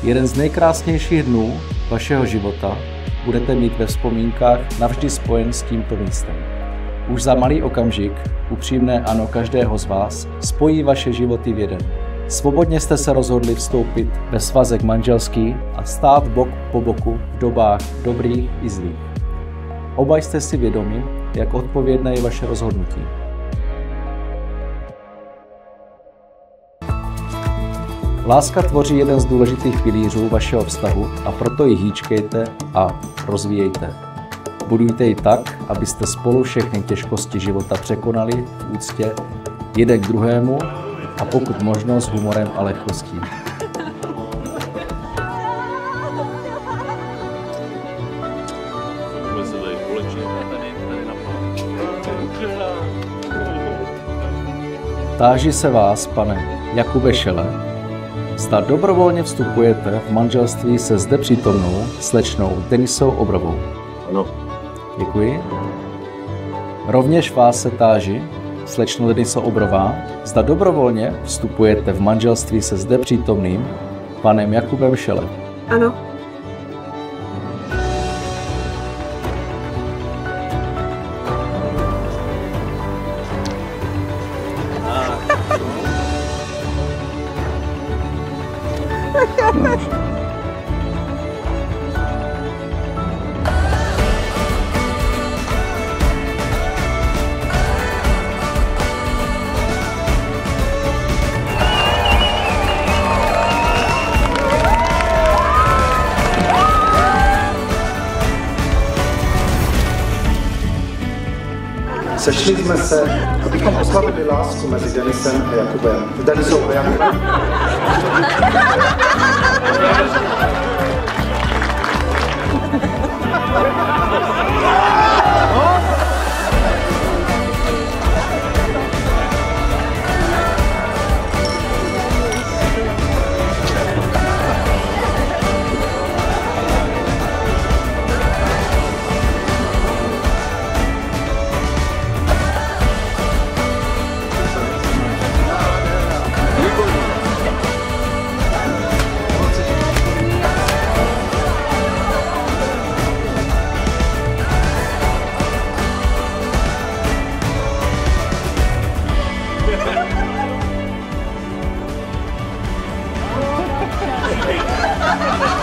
Jeden z nejkrásnějších dnů vašeho života budete mít ve vzpomínkách navždy spojen s tímto místem. Už za malý okamžik, upřímné ano každého z vás, spojí vaše životy v jeden. Svobodně jste se rozhodli vstoupit ve svazek manželský a stát bok po boku v dobách dobrých i zlých. Oba jste si vědomi, jak odpovědné je vaše rozhodnutí. Láska tvoří jeden z důležitých pilířů vašeho vztahu a proto ji hýčkejte a rozvíjejte. Budujte ji tak, abyste spolu všechny těžkosti života překonali v úctě jeden k druhému a pokud možno s humorem a lehkostí. Táži se vás, pane Jakube Šele, zda dobrovolně vstupujete v manželství se zde přítomnou slečnou Denisou Obrovou. Ano. Děkuji. Rovněž vás se táži, slečno Denisa Obrová, zda dobrovolně vstupujete v manželství se zde přítomným panem Jakubem Šele. Ano. Sešli jsme se, abychom oslavili lásku mezi Denisem a Jakubem. Denisou a Jakubem. Hey.